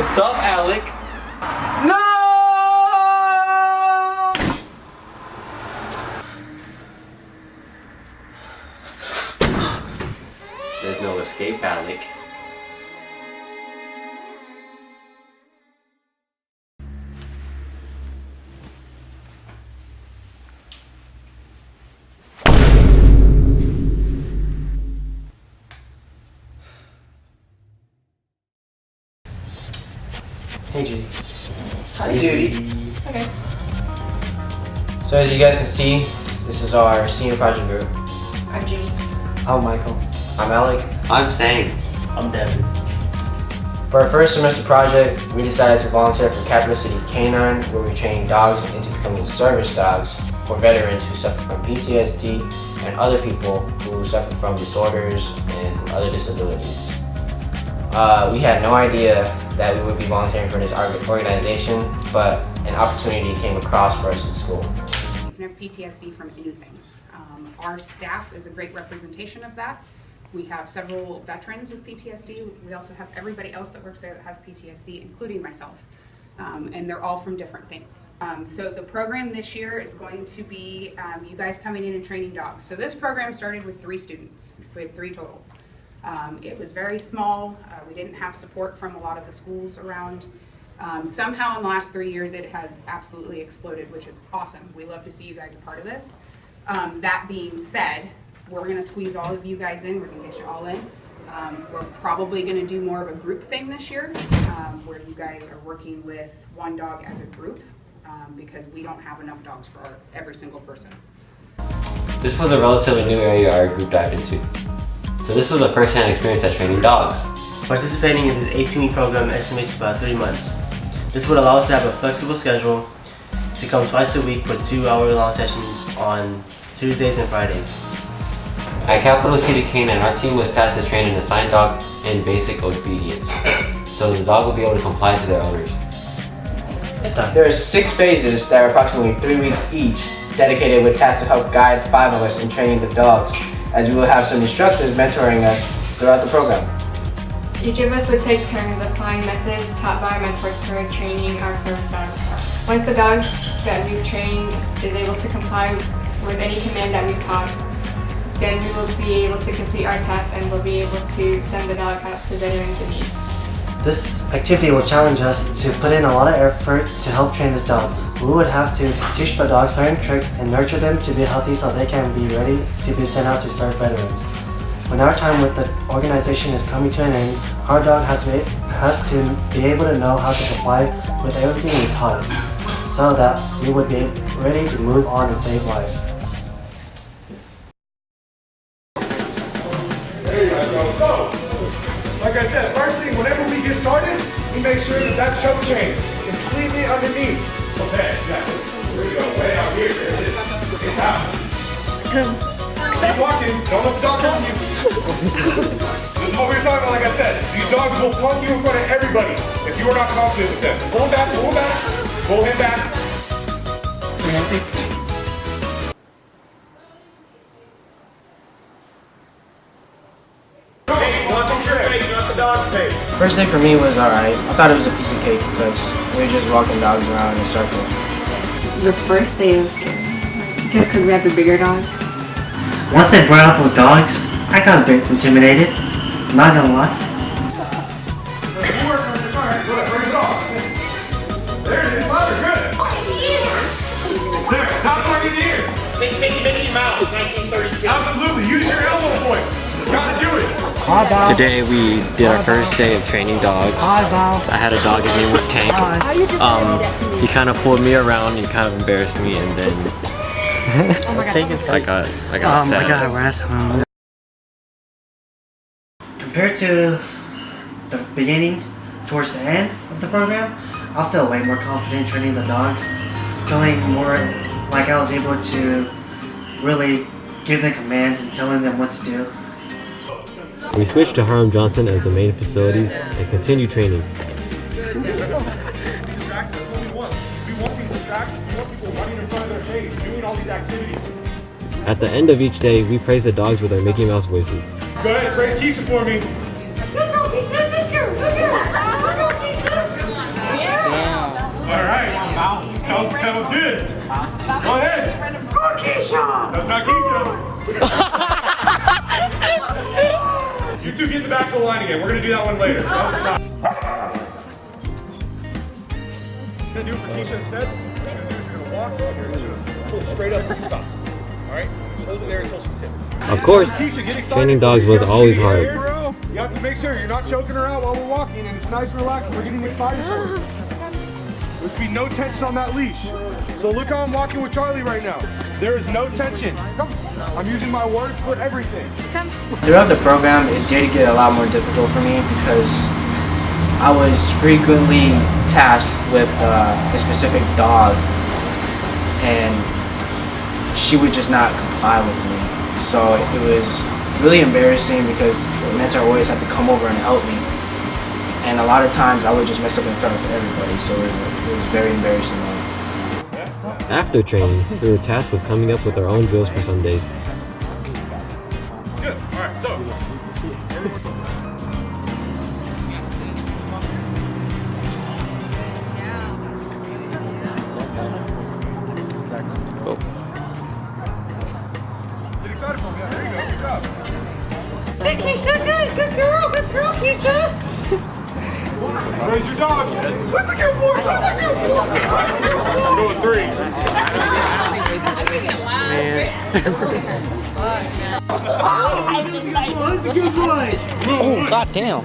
What's up, Alec? No! There's no escape, Alec. Hey, Judy. Hi, Judy. Okay. So as you guys can see, this is our senior project group. I'm Judy. I'm Michael. I'm Alec. I'm Sang. I'm Devin. For our first semester project, we decided to volunteer for Capital City Canine, where we train dogs into becoming service dogs for veterans who suffer from PTSD and other people who suffer from disorders and other disabilities. We had no idea that we would be volunteering for this organization, but an opportunity came across for us at school. You can have PTSD from anything. Our staff is a great representation of that. We have several veterans with PTSD. We also have everybody else that works there that has PTSD, including myself. And they're all from different things. So the program this year is going to be you guys coming in and training dogs. So this program started with 3 students. We had 3 total. It was very small. We didn't have support from a lot of the schools around. Somehow in the last 3 years it has absolutely exploded, which is awesome. We love to see you guys a part of this. That being said, we're going to squeeze all of you guys in. We're going to get you all in. We're probably going to do more of a group thing this year, where you guys are working with one dog as a group, because we don't have enough dogs for every single person. This was a relatively new area our group dived into. So this was a first-hand experience at training dogs. Participating in this 18-week program estimates about 3 months. This would allow us to have a flexible schedule to come twice a week for 2-hour-long sessions on Tuesdays and Fridays. At Capital City Canine, our team was tasked to train an assigned dog in basic obedience, so the dog will be able to comply to their owners. There are 6 phases that are approximately 3 weeks each, dedicated with tasks to help guide the 5 of us in training the dogs, as we will have some instructors mentoring us throughout the program. Each of us would take turns applying methods taught by our mentors toward training our service dogs. Once the dogs that we've trained is able to comply with any command that we've taught, then we will be able to complete our task and we'll be able to send the dog out to veterans in need. This activity will challenge us to put in a lot of effort to help train this dog. We would have to teach the dogs certain tricks and nurture them to be healthy so they can be ready to be sent out to serve veterans. When our time with the organization is coming to an end, our dog has to be able to know how to comply with everything we taught it, so that we would be ready to move on and save lives. There you go. So, like I said, first thing, whenever we get started, we make sure that choke chain is completely underneath. Okay, yeah, here we go, way out here, there it is. It's out. Keep walking, don't let the dog run you. This is what we were talking about, like I said. These dogs will plunk you in front of everybody if you are not confident with them. Pull him back, pull him back, pull him back. Hey, not your face, not the dog's face. First day for me was alright. I thought it was a piece of cake because we were just walking dogs around in a circle. The first day was scary, just because we had the bigger dogs. Once they brought out those dogs, I got a bit intimidated, not gonna lie. Alright, good, bring it off. There it is, louder, good. There, not right in the ear. Mickey Mouse, 1932. Absolutely, use your elbow points. Gotta do it. Today we did our first day of training dogs. I had a dog, his name was Tank. He kind of pulled me around and kind of embarrassed me, and then I got sad. I got harassed. Compared to the beginning towards the end of the program, I feel way more confident training the dogs, feeling more like I was able to really give them commands and telling them what to do. We switched to Hiram Johnson as the main facilities and continued training. That's what we want. We want these distractions. We want people running in front of their face, doing all these activities. At the end of each day, we praise the dogs with our Mickey Mouse voices. Go ahead, praise Keisha for me. No, That was good. Go ahead. Go Keisha. That's not Keisha. You two get in the back of the line again. We're going to do that one later. That was the top. What you're going to do for Keisha instead? What you're going to do is you're going to walk and you're going to pull straight up and stop. Alright? Hold it there until she sits. Of course, training dogs was always hard. You have to make sure you're not choking her out while we're walking, and it's nice and relaxed. We're getting excited for her. There should be no tension on that leash. So look how I'm walking with Charlie right now. There is no tension. Come. I'm using my words for everything. Come. Throughout the program, it did get a lot more difficult for me because I was frequently tasked with a specific dog, and she would just not comply with me. So it was really embarrassing because the mentor always had to come over and help me. And a lot of times I would just mess up in front of everybody, so it was very embarrassing. After training, we were tasked with coming up with our own drills for some days. Good. All right. So. Get excited for me. Yeah, there you go. Good job. Good, Keisha. Good. Good girl. Good girl, Keisha. Raise your dog. That's a good boy. That's a good boy. I'm going 3. That's a good boy. Oh, goddamn.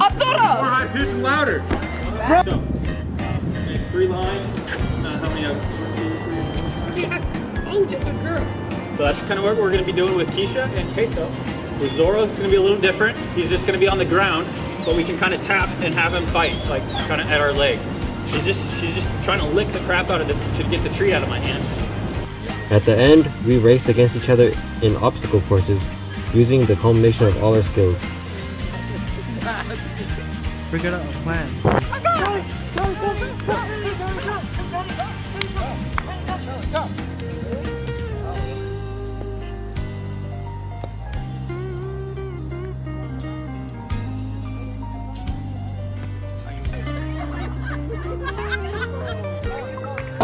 Arturo. More high pitch and louder. So, 3 lines. How many of Oh, good girl. So that's kind of what we're going to be doing with Keisha and Queso. With Zorro, it's going to be a little different. He's just going to be on the ground, but we can kind of tap and have him fight, like kind of at our leg. She's just trying to lick the crap out of to get the treat out of my hand. At the end, we raced against each other in obstacle courses, using the culmination of all our skills. Figure out a plan.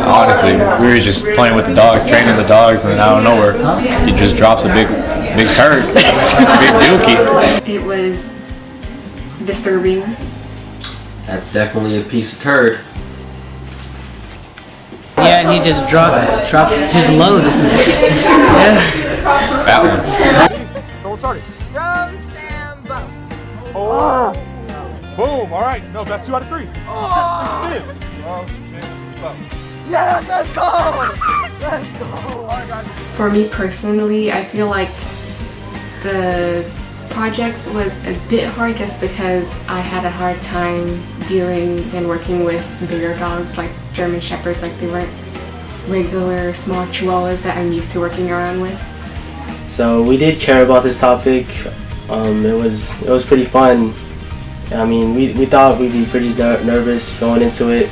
Honestly, we were just playing with the dogs, training the dogs, and then out of nowhere, he just drops a big turd, big dookie. It was disturbing. That's definitely a piece of turd. Yeah, and he just dropped his load. Yeah. That one. Someone started. Oh. Boom. All right. No, that's 2 out of 3. Oh. This is. Yeah, let's go! Let's go! All right, guys. For me personally, I feel like the project was a bit hard just because I had a hard time dealing and working with bigger dogs like German Shepherds, like they weren't regular small Chihuahuas that I'm used to working around with. So we did care about this topic. It was pretty fun. I mean, we thought we'd be pretty nervous going into it,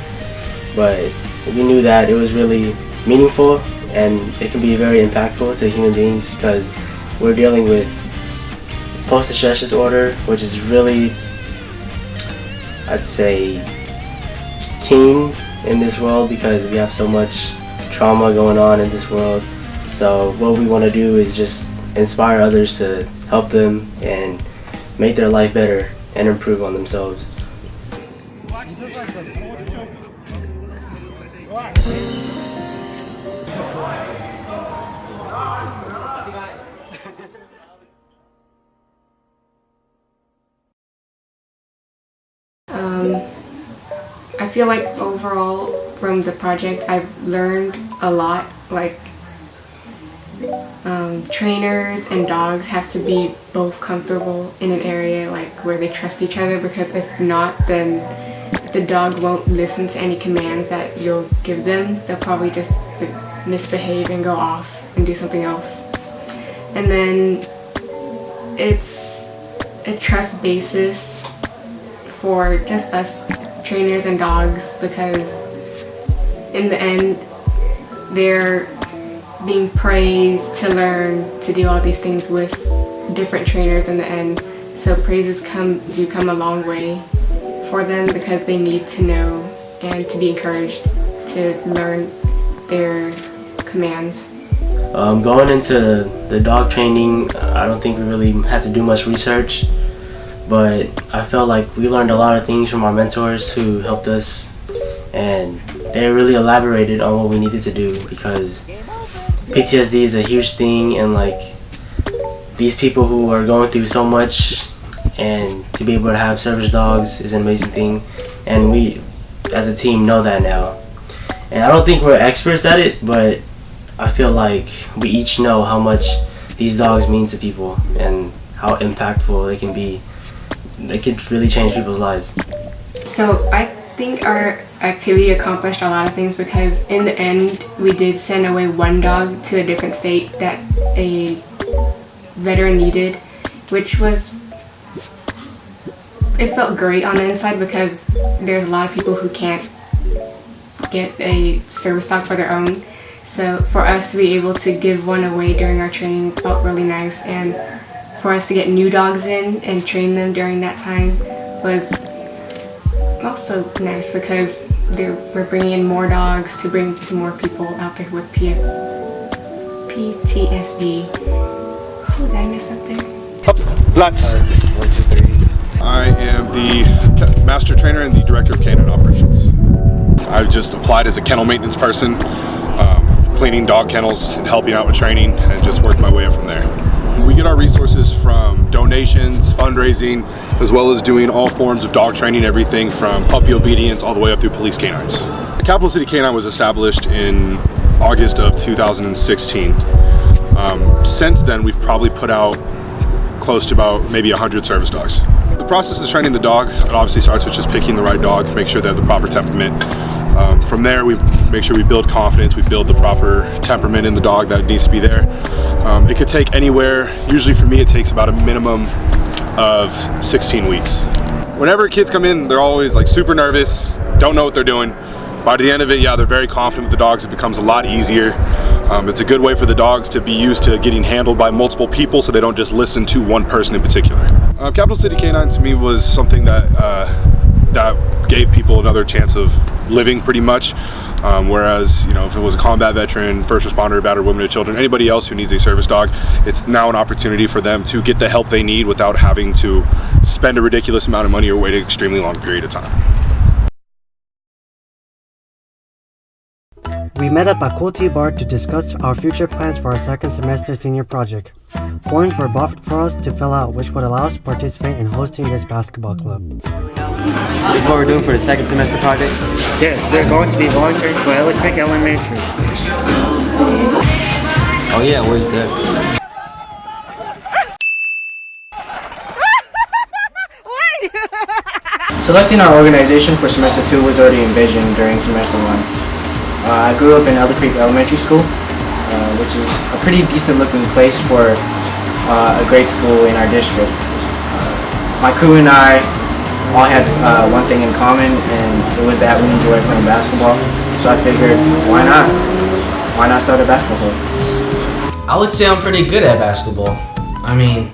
but we knew that it was really meaningful and it can be very impactful to human beings because we're dealing with post-stress disorder, which is really, I'd say, keen in this world because we have so much trauma going on in this world. So what we want to do is just inspire others to help them and make their life better and improve on themselves. I feel like overall from the project I've learned a lot, like trainers and dogs have to be both comfortable in an area like where they trust each other, because if not, then the dog won't listen to any commands that you'll give them. They'll probably just misbehave and go off and do something else. And then it's a trust basis for just us trainers and dogs, because in the end they're being praised to learn to do all these things with different trainers in the end. So praises do come a long way for them because they need to know and to be encouraged to learn their commands. Going into the dog training, I don't think we really had to do much research, but I felt like we learned a lot of things from our mentors who helped us, and they really elaborated on what we needed to do, because PTSD is a huge thing, and like these people who are going through so much, and to be able to have service dogs is an amazing thing, and we as a team know that now. And I don't think we're experts at it, but I feel like we each know how much these dogs mean to people and how impactful they can be. They could really change people's lives. So I think our activity accomplished a lot of things, because in the end we did send away one dog to a different state that a veteran needed, which was, it felt great on the inside, because there's a lot of people who can't get a service dog for their own. So for us to be able to give one away during our training felt really nice, and for us to get new dogs in and train them during that time was also nice, because we're bringing in more dogs to bring to more people out there with PTSD. Oh, did I miss something? Lots. I am the master trainer and the director of canine operations. I've just applied as a kennel maintenance person, cleaning dog kennels and helping out with training, and just worked my way up from there. We get our resources from donations, fundraising, as well as doing all forms of dog training, everything from puppy obedience all the way up through police canines. The Capital City Canine was established in August of 2016. Since then, we've probably put out close to about maybe 100 service dogs. The process of training the dog, it obviously starts with just picking the right dog, make sure they have the proper temperament. From there, we make sure we build confidence, we build the proper temperament in the dog that needs to be there. It could take anywhere, usually for me it takes about a minimum of 16 weeks. Whenever kids come in, they're always like super nervous, don't know what they're doing. By the end of it, yeah, they're very confident with the dogs. It becomes a lot easier. It's a good way for the dogs to be used to getting handled by multiple people, so they don't just listen to one person in particular. Capital City Canine to me was something that that gave people another chance of living, pretty much. Whereas, you know, if it was a combat veteran, first responder, battered women or children, anybody else who needs a service dog, it's now an opportunity for them to get the help they need without having to spend a ridiculous amount of money or wait an extremely long period of time. We met at Bakulti Bar to discuss our future plans for our second semester senior project. Forms were bought for us to fill out, which would allow us to participate in hosting this basketball club. This is what we're doing for the second semester project? Yes, we're going to be volunteering for Ellick Creek Elementary. Oh yeah, where's that? Selecting our organization for semester 2 was already envisioned during semester 1. I grew up in Ellick Creek Elementary School, which is a pretty decent looking place for a great school in our district. My crew and I all had one thing in common, and it was that we enjoyed playing basketball. So I figured, why not? Why not start a basketball club? I would say I'm pretty good at basketball. I mean,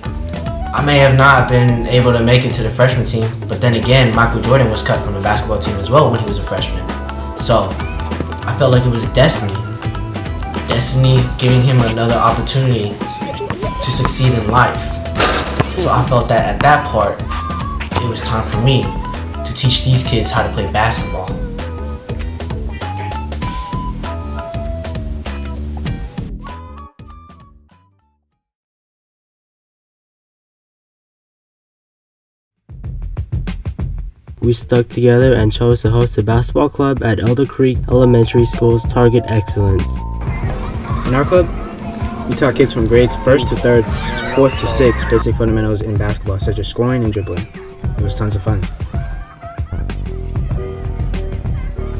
I may have not been able to make it to the freshman team, but then again, Michael Jordan was cut from the basketball team as well when he was a freshman. So I felt like it was destiny. Destiny giving him another opportunity to succeed in life. So I felt that at that part, it was time for me to teach these kids how to play basketball. We stuck together and chose to host a basketball club at Elder Creek Elementary School's Target Excellence. In our club, we taught kids from grades 1st to 3rd to 4th to 6th basic fundamentals in basketball, such as scoring and dribbling. It was tons of fun.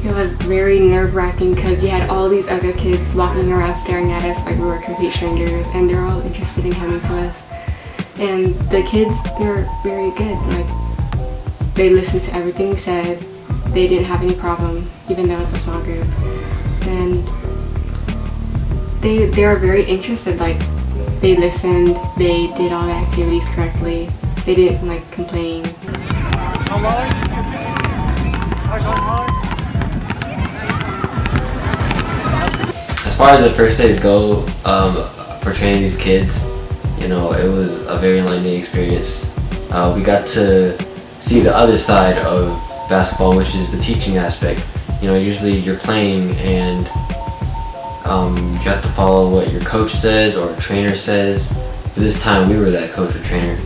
It was very nerve-wracking because you had all these other kids walking around staring at us like we were complete strangers, and they're all interested in coming to us. And the kids, they're very good. Like, they listened to everything we said. They didn't have any problem, even though it's a small group. And they are very interested. Like, they listened, they did all the activities correctly. They didn't like complain. far as the first days go, for training these kids, you know, it was a very enlightening experience. We got to see the other side of basketball, which is the teaching aspect. You know, usually you're playing and you have to follow what your coach says or a trainer says. But this time we were that coach or trainer.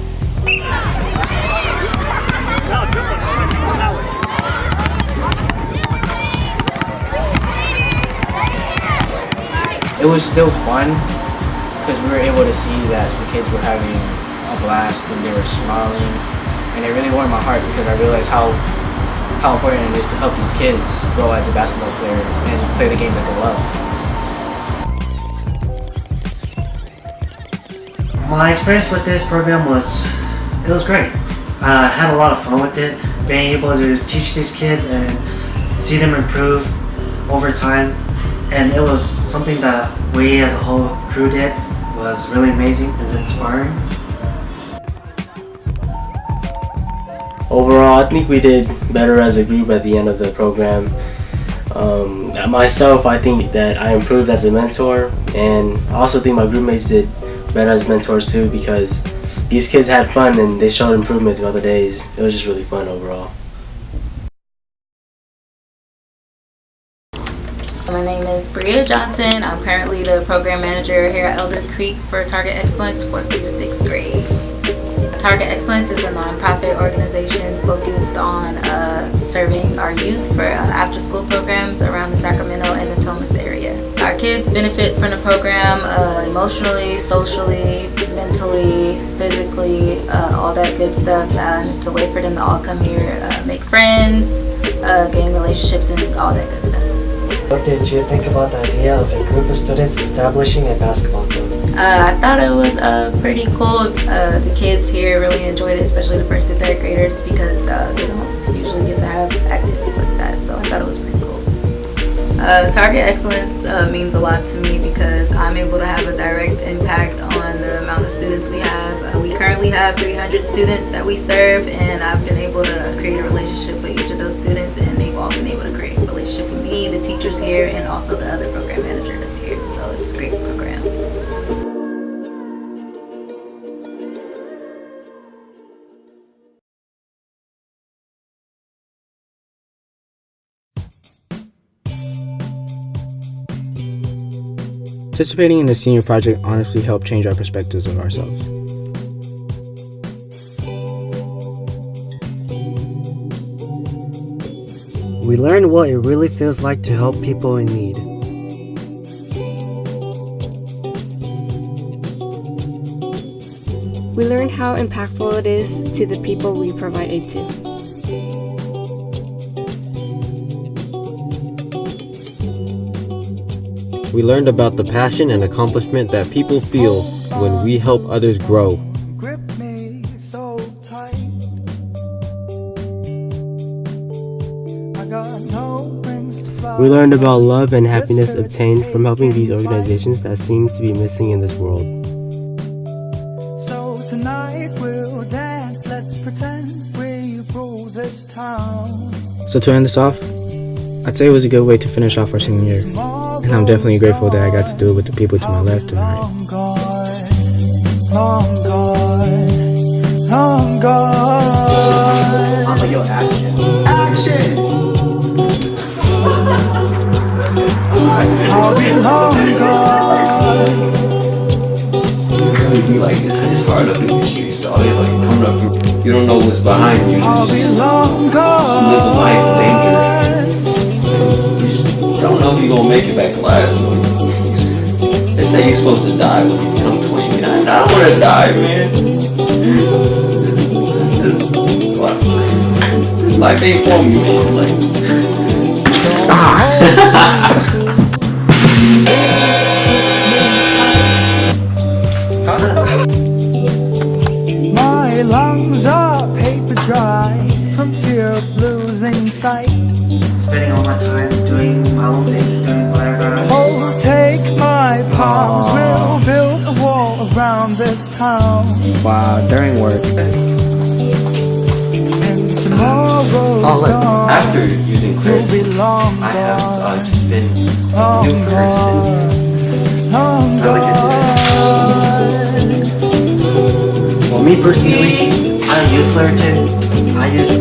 It was still fun because we were able to see that the kids were having a blast and they were smiling, and it really warmed my heart because I realized how important it is to help these kids grow as a basketball player and play the game that they love. My experience with this program was great. I had a lot of fun with it, being able to teach these kids and see them improve over time. And it was something that we as a whole crew did was really amazing and inspiring. Overall, I think we did better as a group at the end of the program. Myself, I think that I improved as a mentor, and I also think my group mates did better as mentors too, because these kids had fun and they showed improvement throughout the days. It was just really fun overall. My name is Bria Johnson. I'm currently the program manager here at Elder Creek for Target Excellence 4th through 6th grade. Target Excellence is a nonprofit organization focused on serving our youth for after-school programs around the Sacramento and the Thomas area. Our kids benefit from the program emotionally, socially, mentally, physically, all that good stuff. And it's a way for them to all come here, make friends, gain relationships, and all that good stuff. What did you think about the idea of a group of students establishing a basketball club? I thought it was pretty cool. The kids here really enjoyed it, especially the 1st to 3rd graders, because they don't usually get to have activities like that. So I thought it was pretty cool. Target Excellence means a lot to me because I'm able to have a direct impact on the amount of students we have. We currently have 300 students that we serve, and I've been able to create a relationship with each of those students, and they've all been able to create a relationship with me, the teachers here, and also the other program manager that's here. So it's a great program. Participating in the senior project honestly helped change our perspectives of ourselves. We learned what it really feels like to help people in need. We learned how impactful it is to the people we provide aid to. We learned about the passion and accomplishment that people feel when we help others grow. We learned about love and happiness obtained from helping these organizations that seem to be missing in this world. So tonight we'll dance, let's pretend we rule this town. So to end this off, I'd say it was a good way to finish off our senior year. And I'm definitely grateful that I got to do it with the people to my left and right. Long gone, long gone, long gone. I'm like, yo, action. Action! I'll be long gone. You really be like this, it's hard up in the streets, dog. Like coming up, you don't know what's behind you. I'll be long gone. Live a life of danger. Don't know if you're gonna make it back alive. They say you're supposed to die when you become 20. I don't wanna die, man. This life ain't for me, man. Like, My lungs are paper dry from fear of losing sight. Spending all my time doing my own things and doing whatever I Oh, take my palms, we'll build a wall around this town. Wow, during work. And tomorrow's gone. after using You'll credits, be long I have gone. just been a Long new person. gone. long gone. Well, me personally, I don't use Claritin. I use.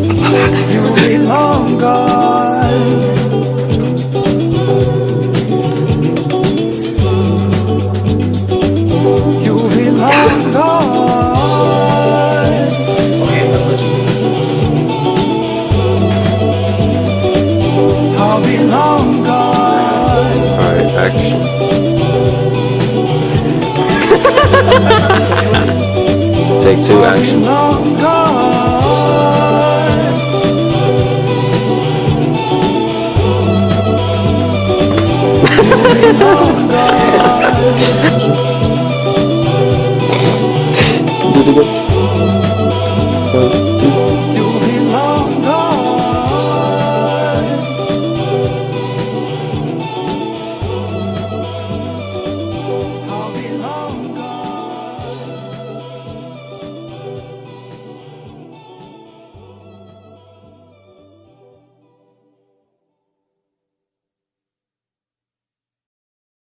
You'll be long gone. You'll be long gone. I'll be long gone. Alright, action. Take two, action. Long gone. You'll be long gone.